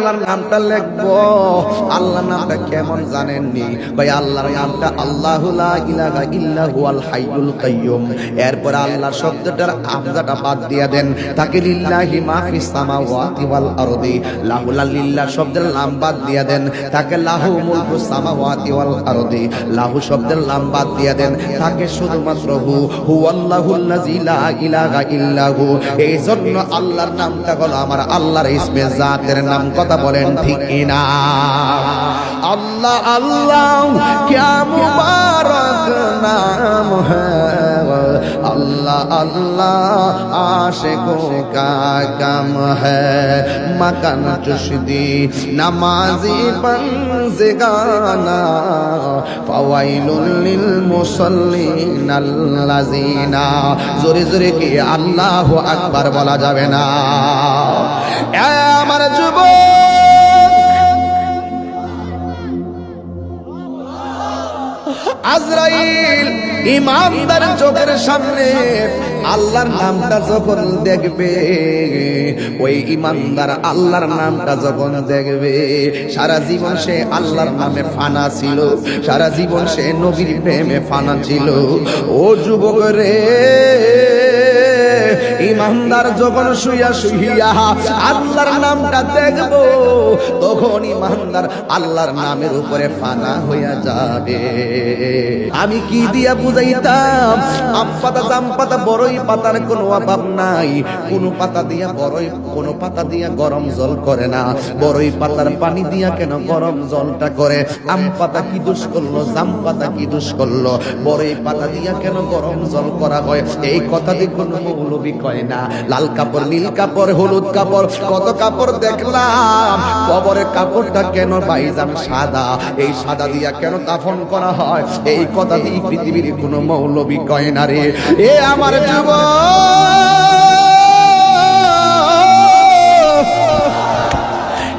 আল্লাহর নামটা লিখবো। আল্লাহর নামটা কেমন জানেননি ভাই? আল্লাহর নামটা আল্লাহু লা ইলাহা ইল্লা হুয়াল হাইয়ুল কাইয়্যুম। এরপর আল্লাহর শব্দটার হামজাটা বাদ দিয়ে দেন, তাকে লিল্লাহি মা ফিস সামাওয়াতি ওয়াল আরদি। লিল্লাহ শব্দের নাম বাদ দিয়ে দেন, তাকে লাহু মুলকুস সামাওয়াতি ওয়াল আরদি। লাহু শব্দের নাম বাদ দিয়ে দেন, তাকে শুধুমাত্র হুয়াল্লাহুল্লাযী লা ইলাহা ইল্লা হু। এই জন্য আল্লাহর নামটা হলো আমার আল্লাহর ইসমে জাতের নাম। কথা বলেন ঠিক কিনা? আল্লাহ আল্লাহ क्या मुबारक नाम है, अल्लाह अल्लाह आशिकों का गम है। मकान चुश्दी नमाजी पंज़गाना फवाइलुल लिल मुसल्लिन अल्लज़ीना। जोरे जोरे के अल्लाहु আকবার বলা যাবে না। আমার যুবক, আজরাইল ইমানদার চোখের সামনে আল্লাহর নামটা যখন দেখবে, ওই ইমানদার আল্লাহর নামটা যখন দেখবে, সারা জীবন সে আল্লাহর নামে ফানা ছিল, সারা জীবন সে নবীর প্রেমে ফানা ছিল। ও যুবক রে, ইমানদার যখন শুইয়া শুইয়া আল্লাহর নামটা দেখবো, তখন ইমানদার আল্লাহর নামের উপরে ফানা হইয়া যাবে। আমি কি দিয়া বুঝাইতাম? আম পাতা, জাম পাতা, বড়ই পাতার কোনো অভাব নাই। কোন পাতা দিয়া বড়ই, কোন পাতা দিয়া গরম জল করে না। বড়ই পাতার পানি দিয়া কেন গরম জলটা করে? আম পাতা কি দোষ করলো? জাম পাতা কি দোষ করলো? বড়ই পাতা দিয়া কেন গরম জল করা হয়? এই কথা দিয়ে কোনো মৌলবি কয় না। লাল কাপড়, নীল কাপড়, হলুদ কাপড়, কত কাপড় দেখলাম। কবরের কাপড়টা কেন বাইজান সাদা? এই সাদা দিয়া কেন দাফন করা হয়? এই কথা দিয়ে পৃথিবীর কোনো মৌলবি কয় না রে। এ আমার যুবক,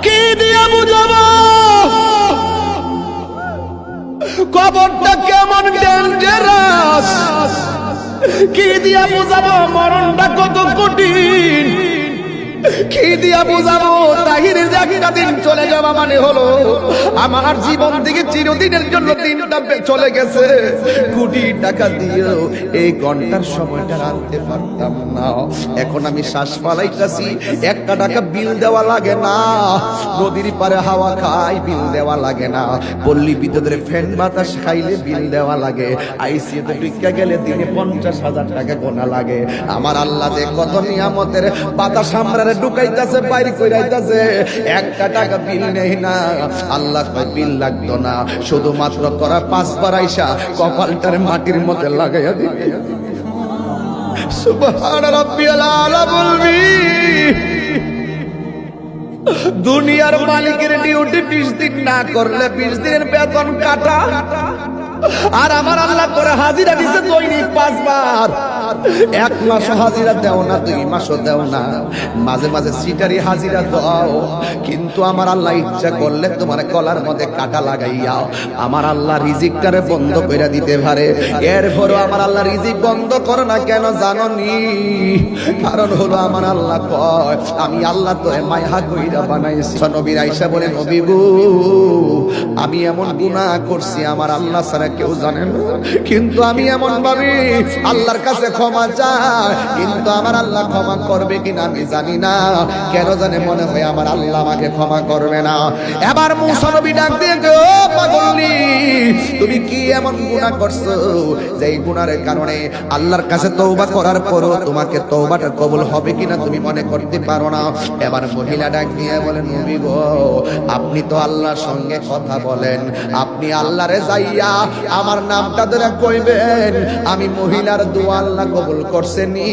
কি দিয়া বুঝাবো কবরটা কেমন ডেঞ্জারাস? কি দিয়া বুঝাবো মরণটা কত কঠিন? কি দিয়া বুঝাবো তাহিরের যে একটা দিন চলে যাওয়া মানে হলো আমার জীবন থেকে চিরদিনের জন্য দিনটা চলে গেছে। কোটি টাকা দিয়েও এই ঘন্টার সময়টা রাখতে পারতাম না। এখন আমি শ্বাস ফালাইতেছি, 1 টাকা বিল দেওয়া লাগে না। নদীর পারে হাওয়া খাই, বিল দেওয়া লাগে না। পল্লী বিদ্যুতের ফ্যান বাতাস খাইলে বিল দেওয়া লাগে। আইসিইউতে ঢুকে গেলে দিনে 50,000 টাকা গোনা লাগে। আমার আল্লাহ যে কত নিয়ামতের বাতাস আমরা ঢুকাইতেছে, বাইরে কইরাইতেছে, 1 টাকা বিল নেই না। আল্লাহ কয় বিল লাগতো না, শুধুমাত্র করা 5 বার আইসা কপালটারে মাটির মধ্যে লাগাইয়া দিবে। সুবহান রাব্বিয়াল আলা বলবি। দুনিয়ার মালিকের ডিউটি 20 দিন না করলে 20 দিনের বেতন কাটা। আর আমার আল্লাহ করে হাজিরা দিছে দৈনিক 5 বার। 1 মাস হাজিরা দেও না, 2 মাসও দেও না, মাঝে মাঝে সিটারি হাজিরা দাও। কিন্তু আমার আল্লাহ ইচ্ছা করলে তোমার গলার মধ্যে কাটা লাগাইয়া আমার আল্লাহ রিজিকটারে বন্ধ করে দিতে পারে। এরপরও আমার আল্লাহ রিজিক বন্ধ করে না কেন জানোনি? কারণ হলো আমার আল্লাহ কয় আমি আল্লাহ তোরে মায়া কইরা বানাইছি। নবী আয়েশা বলেন, নবী গো, আমি এমন গুনাহ করছি আমার আল্লাহ ছাড়া কেউ জানে না। কিন্তু আমি এমন ভাবি আল্লাহর কাছে ক্ষমা চাই, কিন্তু আমার আল্লাহ ক্ষমা করবে কিনা আমি জানি না। কেন জানে মনে হয় আমার আল্লাহ আমাকে ক্ষমা করবে না। এবার মুসা নবী ডাক দিয়ে গো, পাগলনি, তুমি কি এমন গুনাহ করছো যে এই গুনাহের কারণে আল্লাহর কাছে তওবা করার পরও তোমাকে তওবাটা কবুল হবে কিনা তুমি মনে করতে পারো না? এবার মহিলা ডাক দিয়ে বলেন, নবী গো, আপনি তো আল্লাহর সঙ্গে কথা বলেন, আপনি আল্লাহরে যাইয়া আমার নামটা ধরে কইবেন, আমি মহিলার দোয়া আল্লাহ কবুল করছেনি।